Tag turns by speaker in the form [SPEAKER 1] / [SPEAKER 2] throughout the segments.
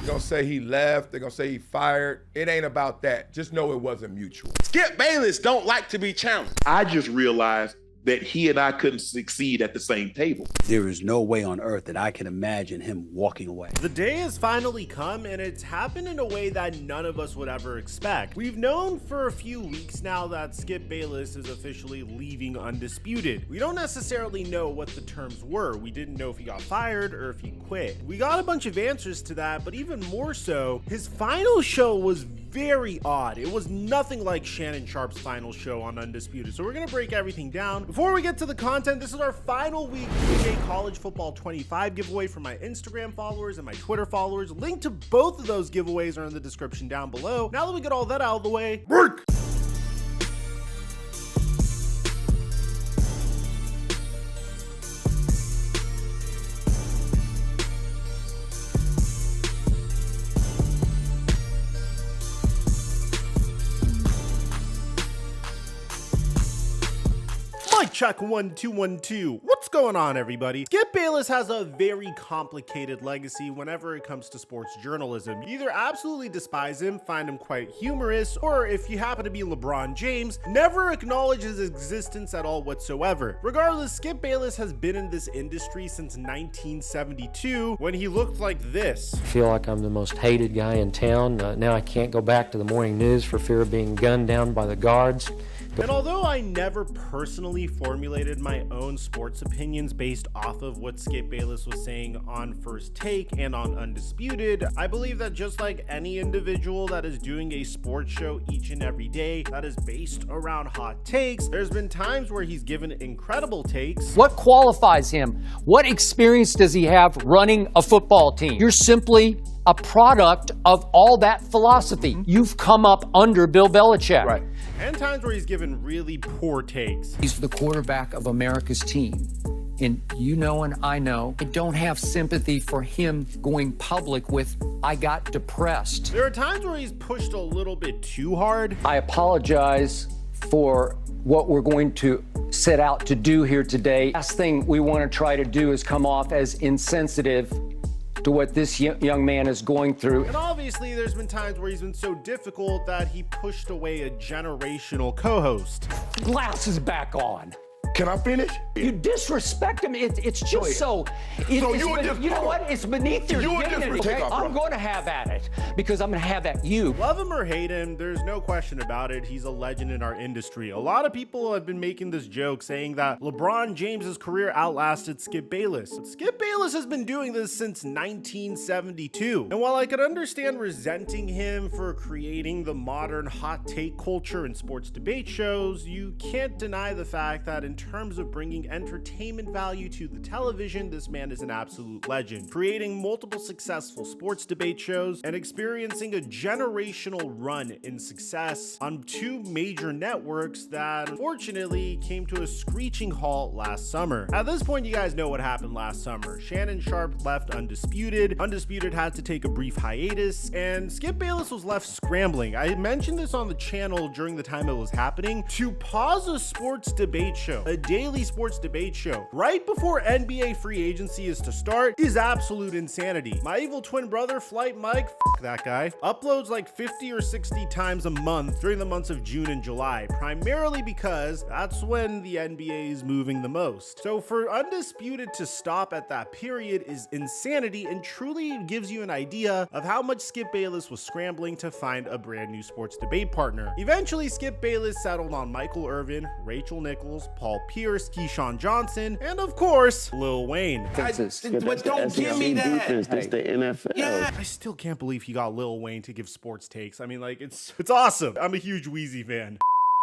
[SPEAKER 1] They're gonna say he left, they're gonna say he fired. It ain't about that. Just know it wasn't mutual.
[SPEAKER 2] Skip Bayless don't like to be challenged.
[SPEAKER 3] I just realized that he and I couldn't succeed at the same table.
[SPEAKER 4] There is no way on earth that I can imagine him walking away.
[SPEAKER 5] The day has finally come, and it's happened in a way that none of us would ever expect. We've known for a few weeks now that Skip Bayless is officially leaving Undisputed. We don't necessarily know what the terms were. We didn't know if he got fired or if he quit. We got a bunch of answers to that, but even more so, his final show was very odd. It was nothing like Shannon Sharpe's final show on Undisputed. So we're gonna break everything down. Before we get to the content, this is our final week DJ College Football 25 giveaway for my Instagram followers and my Twitter followers. Link to both of those giveaways are in the description down below. Now that we get all that out of the way, break! Mic check 1 2 1 2. What's going on, everybody? Skip Bayless has a very complicated legacy whenever it comes to sports journalism. You either absolutely despise him, find him quite humorous, or if you happen to be LeBron James, never acknowledge his existence at all whatsoever. Regardless, Skip Bayless has been in this industry since 1972 when he looked like this.
[SPEAKER 6] I feel like I'm the most hated guy in town. Now I can't go back to the morning news for fear of being gunned down by the guards.
[SPEAKER 5] And although I never personally formulated my own sports opinions based off of what Skip Bayless was saying on First Take and on Undisputed, I believe that just like any individual that is doing a sports show each and every day that is based around hot takes, there's been times where he's given incredible takes.
[SPEAKER 7] What qualifies him? What experience does he have running a football team? You're simply a product of all that philosophy. You've come up under Bill Belichick.
[SPEAKER 4] Right.
[SPEAKER 5] And times where he's given really poor takes.
[SPEAKER 8] He's the quarterback of America's team. And you know and I know, I don't have sympathy for him going public with, I got depressed.
[SPEAKER 5] There are times where he's pushed a little bit too hard.
[SPEAKER 7] I apologize for what we're going to set out to do here today. Last thing we want to try to do is come off as insensitive to what this young man is going through.
[SPEAKER 5] And obviously there's been times where he's been so difficult that he pushed away a generational co-host.
[SPEAKER 7] Glasses back on.
[SPEAKER 3] Can I finish?
[SPEAKER 7] You disrespect him. It's just so. You know what? It's beneath your dignity. Okay? I'm going to have at it because I'm going to have at you.
[SPEAKER 5] Love him or hate him, there's no question about it. He's a legend in our industry. A lot of people have been making this joke saying that LeBron James's career outlasted Skip Bayless. But Skip Bayless has been doing this since 1972. And while I could understand resenting him for creating the modern hot take culture in sports debate shows, you can't deny the fact that in terms of bringing entertainment value to the television, this man is an absolute legend, creating multiple successful sports debate shows and experiencing a generational run in success on two major networks that unfortunately came to a screeching halt last summer. At this point, you guys know what happened last summer. Shannon Sharpe left Undisputed. Undisputed had to take a brief hiatus, and Skip Bayless was left scrambling. I mentioned this on the channel during the time it was happening. To pause a sports debate show, a daily sports debate show, right before NBA free agency is to start is absolute insanity. My evil twin brother, Flight Mike, that guy, uploads like 50 or 60 times a month during the months of June and July, primarily because that's when the NBA is moving the most. So for Undisputed to stop at that period is insanity and truly gives you an idea of how much Skip Bayless was scrambling to find a brand new sports debate partner. Eventually, Skip Bayless settled on Michael Irvin, Rachel Nichols, Paul Pierce, Keyshawn Johnson, and of course, Lil Wayne.
[SPEAKER 2] But don't give me that.
[SPEAKER 9] That's the NFL.
[SPEAKER 5] Yeah. I still can't believe he got Lil Wayne to give sports takes. I mean, like, it's awesome. I'm a huge Wheezy fan.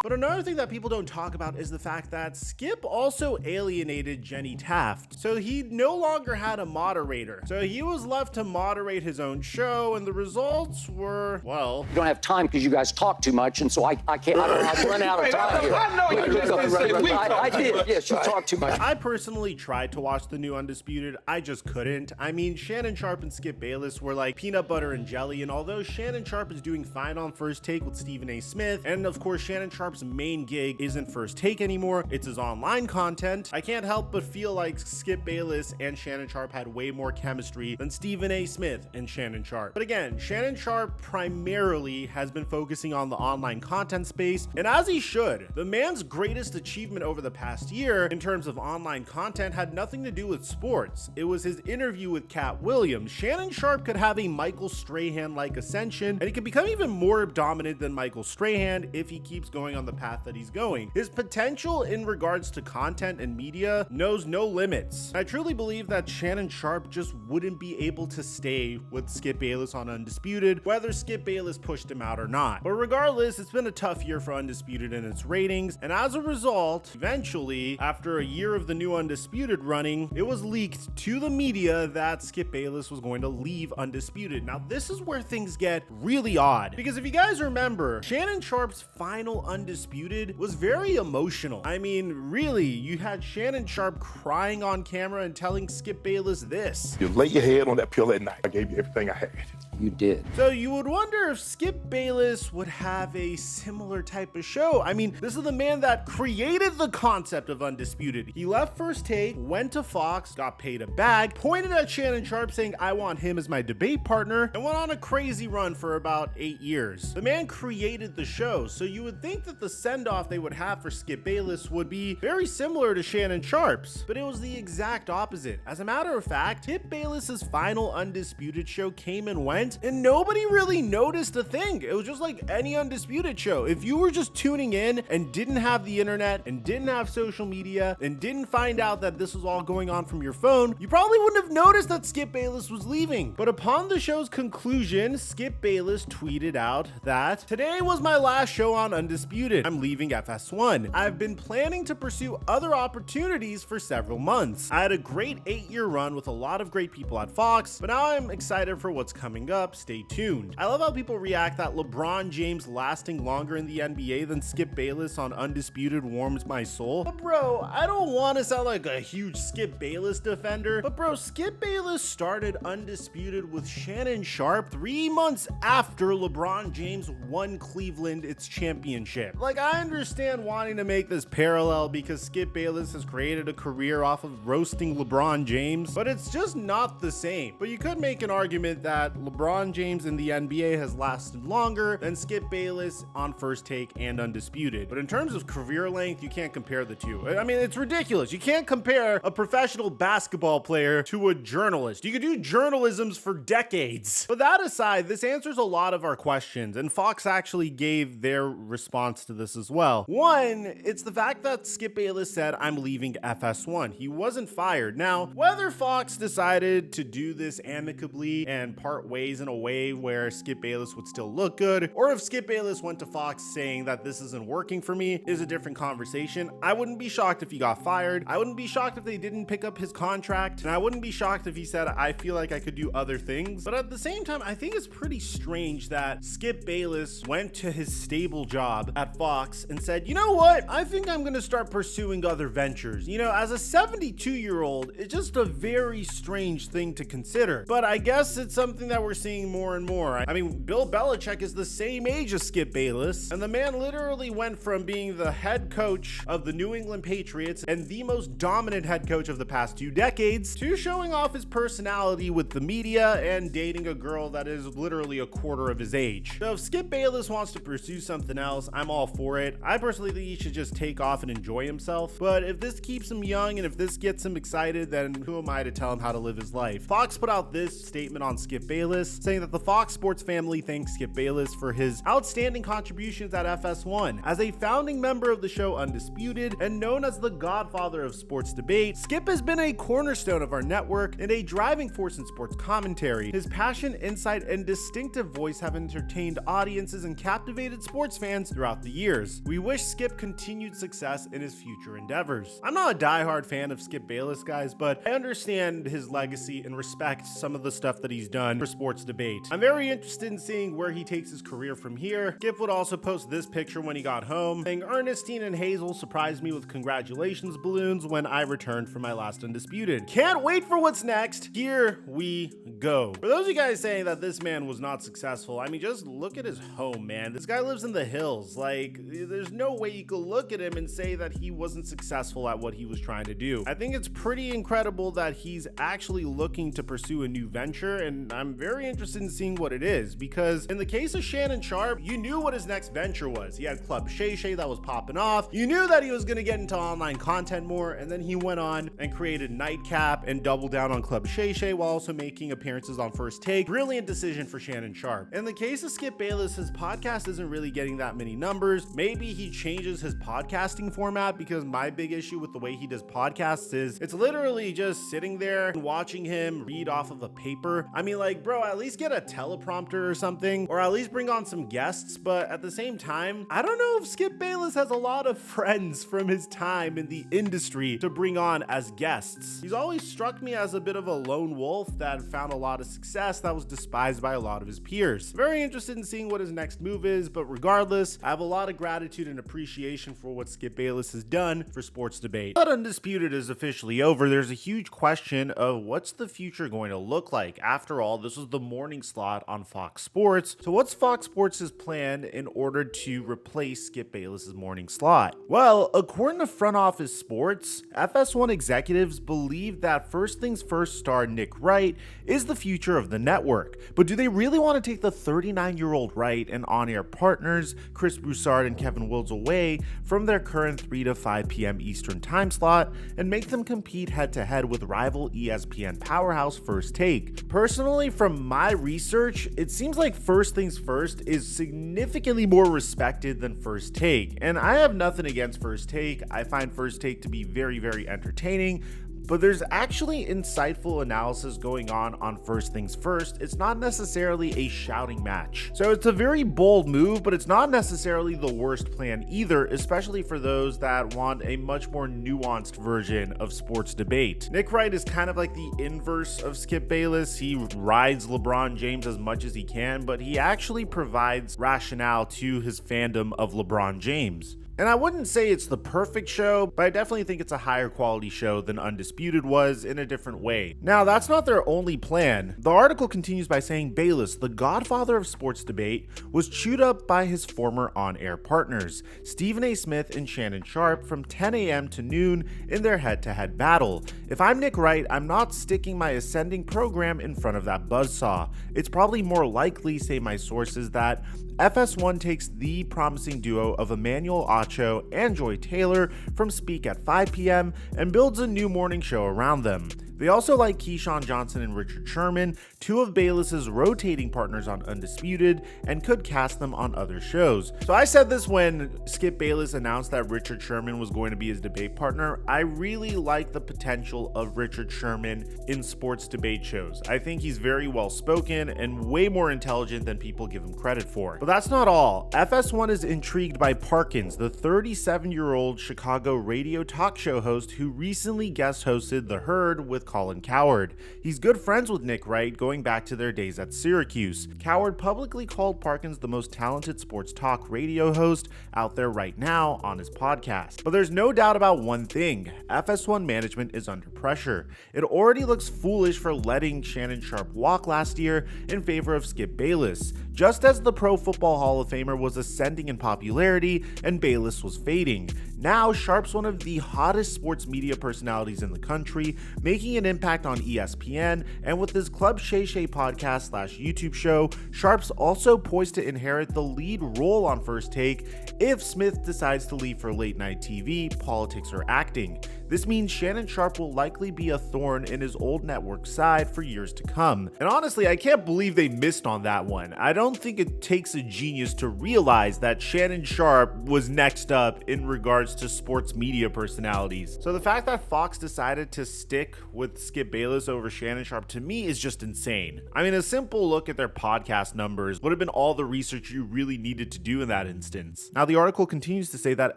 [SPEAKER 5] But another thing that people don't talk about is the fact that Skip also alienated Jenny Taft. So he no longer had a moderator. So he was left to moderate his own show, and the results were, well...
[SPEAKER 7] You don't have time because you guys talk too much, and so I can't. I've run out of time here.
[SPEAKER 3] I know you just
[SPEAKER 7] I did. Yes, you talk too much.
[SPEAKER 5] I personally tried to watch the new Undisputed. I just couldn't. I mean, Shannon Sharpe and Skip Bayless were like peanut butter and jelly, and although Shannon Sharpe is doing fine on First Take with Stephen A. Smith, and of course Shannon Sharpe Sharp's main gig isn't First Take anymore, it's his online content, I can't help but feel like Skip Bayless and Shannon Sharpe had way more chemistry than Stephen A. Smith and Shannon Sharpe. But again, Shannon Sharpe primarily has been focusing on the online content space, and as he should. The man's greatest achievement over the past year in terms of online content had nothing to do with sports. It was his interview with Cat Williams. Shannon Sharpe could have a Michael Strahan-like ascension, and he could become even more dominant than Michael Strahan if he keeps going on the path that he's going. His potential in regards to content and media knows no limits. I truly believe that Shannon Sharpe just wouldn't be able to stay with Skip Bayless on Undisputed, whether Skip Bayless pushed him out or not. But regardless, it's been a tough year for Undisputed in its ratings, and as a result, eventually, after a year of the new Undisputed running, it was leaked to the media that Skip Bayless was going to leave Undisputed. Now, this is where things get really odd, because if you guys remember, Shannon Sharpe's final Undisputed was very emotional. I mean, really, you had Shannon Sharpe crying on camera and telling Skip Bayless this.
[SPEAKER 9] You lay your head on that pillow at night. I gave you everything I had.
[SPEAKER 7] You did.
[SPEAKER 5] So you would wonder if Skip Bayless would have a similar type of show. I mean, this is the man that created the concept of Undisputed. He left First Take, went to Fox, got paid a bag, pointed at Shannon Sharpe saying, I want him as my debate partner, and went on a crazy run for about 8 years. The man created the show, so you would think that the send-off they would have for Skip Bayless would be very similar to Shannon Sharpe's, but it was the exact opposite. As a matter of fact, Skip Bayless's final Undisputed show came and went, and nobody really noticed a thing. It was just like any Undisputed show. If you were just tuning in and didn't have the internet and didn't have social media and didn't find out that this was all going on from your phone, you probably wouldn't have noticed that Skip Bayless was leaving. But upon the show's conclusion, Skip Bayless tweeted out that today was my last show on Undisputed. I'm leaving FS1. I've been planning to pursue other opportunities for several months. I had a great 8-year run with a lot of great people at Fox, but now I'm excited for what's coming up. Stay tuned. I love how people react that LeBron James lasting longer in the NBA than Skip Bayless on Undisputed warms my soul. But bro, I don't want to sound like a huge Skip Bayless defender, but bro, Skip Bayless started Undisputed with Shannon Sharpe 3 months after LeBron James won Cleveland its championship. Like, I understand wanting to make this parallel because Skip Bayless has created a career off of roasting LeBron James, but it's just not the same. But you could make an argument that LeBron James in the NBA has lasted longer than Skip Bayless on First Take and Undisputed. But in terms of career length, you can't compare the two. I mean, it's ridiculous. You can't compare a professional basketball player to a journalist. You could do journalisms for decades. But that aside, this answers a lot of our questions, and Fox actually gave their response to this as well. One, it's the fact that Skip Bayless said, I'm leaving FS1. He wasn't fired. Now, whether Fox decided to do this amicably and part ways in a way where Skip Bayless would still look good, or if Skip Bayless went to Fox saying that this isn't working for me, is a different conversation. I wouldn't be shocked if he got fired. I wouldn't be shocked if they didn't pick up his contract, and I wouldn't be shocked if he said, I feel like I could do other things. But at the same time, I think it's pretty strange that Skip Bayless went to his stable job at Fox and said, you know what? I think I'm gonna start pursuing other ventures. You know, as a 72-year-old, it's just a very strange thing to consider. But I guess it's something that we're seeing more and more. I mean, Bill Belichick is the same age as Skip Bayless, and the man literally went from being the head coach of the New England Patriots and the most dominant head coach of the past 2 decades to showing off his personality with the media and dating a girl that is literally a quarter of his age. So if Skip Bayless wants to pursue something else, I'm all for it. I personally think he should just take off and enjoy himself, but if this keeps him young and if this gets him excited, then who am I to tell him how to live his life? Fox put out this statement on Skip Bayless saying that the Fox Sports family thanks Skip Bayless for his outstanding contributions at FS1. As a founding member of the show Undisputed and known as the godfather of sports debate, Skip has been a cornerstone of our network and a driving force in sports commentary. His passion, insight, and distinctive voice have entertained audiences and captivated sports fans throughout the years. We wish Skip continued success in his future endeavors. I'm not a diehard fan of Skip Bayless, guys, but I understand his legacy and respect some of the stuff that he's done for sports Sports Debate. I'm very interested in seeing where he takes his career from here. Skip would also post this picture when he got home, saying Ernestine and Hazel surprised me with congratulations balloons when I returned from my last Undisputed. Can't wait for what's next. Here we go. For those of you guys saying that this man was not successful, I mean, just look at his home, man. This guy lives in the hills. Like, there's no way you could look at him and say that he wasn't successful at what he was trying to do. I think it's pretty incredible that he's actually looking to pursue a new venture, and I'm very interested in seeing what it is, because in the case of Shannon Sharpe, you knew what his next venture was. He had Club Shay Shay that was popping off. You knew that he was going to get into online content more, and then he went on and created Nightcap and doubled down on Club Shay Shay while also making appearances on First Take. Brilliant decision for Shannon Sharpe. In the case of Skip Bayless, his podcast isn't really getting that many numbers. Maybe he changes his podcasting format, because my big issue with the way he does podcasts is it's literally just sitting there and watching him read off of a paper. I mean, like, bro, at least get a teleprompter or something, or at least bring on some guests. But at the same time, I don't know if Skip Bayless has a lot of friends from his time in the industry to bring on as guests. He's always struck me as a bit of a lone wolf that found a lot of success that was despised by a lot of his peers. Very interested in seeing what his next move is, but regardless, I have a lot of gratitude and appreciation for what Skip Bayless has done for Sports Debate. But Undisputed is officially over. There's a huge question of what's the future going to look like. After all, this was the morning slot on Fox Sports. So what's Fox Sports' plan in order to replace Skip Bayless' morning slot? Well, according to Front Office Sports, FS1 executives believe that First Things First star Nick Wright is the future of the network. But do they really want to take the 39-year-old Wright and on-air partners, Chris Broussard and Kevin Wills, away from their current 3 to 5 p.m. Eastern time slot and make them compete head-to-head with rival ESPN powerhouse First Take? Personally, from my research, it seems like First Things First is significantly more respected than First Take. And I have nothing against First Take. I find First Take to be very, very entertaining. But there's actually insightful analysis going on First Things First. It's not necessarily a shouting match. So it's a very bold move, but it's not necessarily the worst plan either, especially for those that want a much more nuanced version of Sports Debate. Nick Wright is kind of like the inverse of Skip Bayless. He rides LeBron James as much as he can, but he actually provides rationale to his fandom of LeBron James. And I wouldn't say it's the perfect show, but I definitely think it's a higher quality show than Undisputed was in a different way. Now, that's not their only plan. The article continues by saying Bayless, the godfather of Sports Debate, was chewed up by his former on-air partners, Stephen A. Smith and Shannon Sharpe, from 10 a.m. to noon in their head-to-head battle. If I'm Nick Wright, I'm not sticking my ascending program in front of that buzzsaw. It's probably more likely, say my sources, that FS1 takes the promising duo of Emmanuel Acho and Joy Taylor from Speak at 5 p.m. and builds a new morning show around them. They also like Keyshawn Johnson and Richard Sherman, two of Bayless's rotating partners on Undisputed, and could cast them on other shows. So I said this when Skip Bayless announced that Richard Sherman was going to be his debate partner. I really like the potential of Richard Sherman in sports debate shows. I think he's very well spoken and way more intelligent than people give him credit for. But that's not all. FS1 is intrigued by Parkins, the 37-year-old Chicago radio talk show host who recently guest hosted The Herd with Colin Cowherd. He's good friends with Nick Wright going back to their days at Syracuse. Cowherd publicly called Parkins the most talented sports talk radio host out there right now on his podcast. But there's no doubt about one thing: FS1 management is under pressure. It already looks foolish for letting Shannon Sharpe walk last year in favor of Skip Bayless, just as the Pro Football Hall of Famer was ascending in popularity and Bayless was fading. Now, Sharpe's one of the hottest sports media personalities in the country, making an impact on ESPN, and with his Club Shay Shay podcast / YouTube show, Sharpe's also poised to inherit the lead role on First Take if Smith decides to leave for late night TV, politics, or acting. This means Shannon Sharpe will likely be a thorn in his old network side for years to come. And honestly, I can't believe they missed on that one. I don't think it takes a genius to realize that Shannon Sharpe was next up in regards to sports media personalities. So the fact that Fox decided to stick with Skip Bayless over Shannon Sharpe, to me, is just insane. I mean, a simple look at their podcast numbers would have been all the research you really needed to do in that instance. Now, the article continues to say that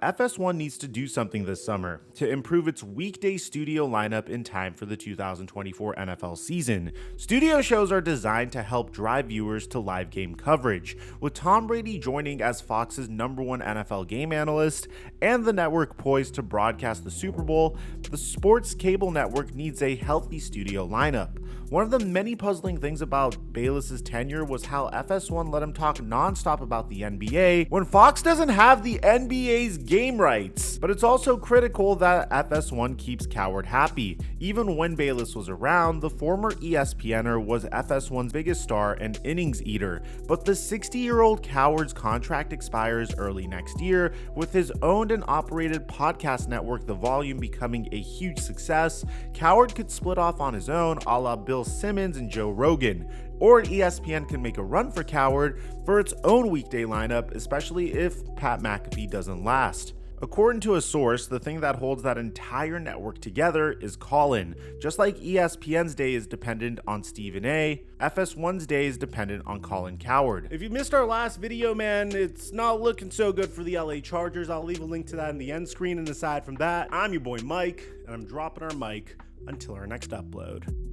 [SPEAKER 5] FS1 needs to do something this summer. to improve its weekday studio lineup in time for the 2024 NFL season. Studio shows are designed to help drive viewers to live game coverage, with Tom Brady joining as Fox's #1 NFL game analyst and the network poised to broadcast the Super Bowl. The sports cable network needs a healthy studio lineup. One of the many puzzling things about Bayless's tenure was how FS1 let him talk nonstop about the NBA when Fox doesn't have the NBA's game rights. But it's also critical that FS1 keeps Coward happy. Even when Bayless was around, the former ESPNer was FS1's biggest star and innings eater. But the 60-year-old Coward's contract expires early next year, with his owned and operated podcast network The Volume becoming a huge success. Coward could split off on his own, a la Bill Simmons and Joe Rogan, or ESPN can make a run for Coward for its own weekday lineup, especially if Pat McAfee doesn't last. According to a source, the thing that holds that entire network together is call-in. Just like ESPN's day is dependent on Stephen A., FS1's day is dependent on Colin Coward. If you missed our last video, man, it's not looking so good for the LA Chargers. I'll leave a link to that in the end screen, and aside from that, I'm your boy Mike, and I'm dropping our mic until our next upload.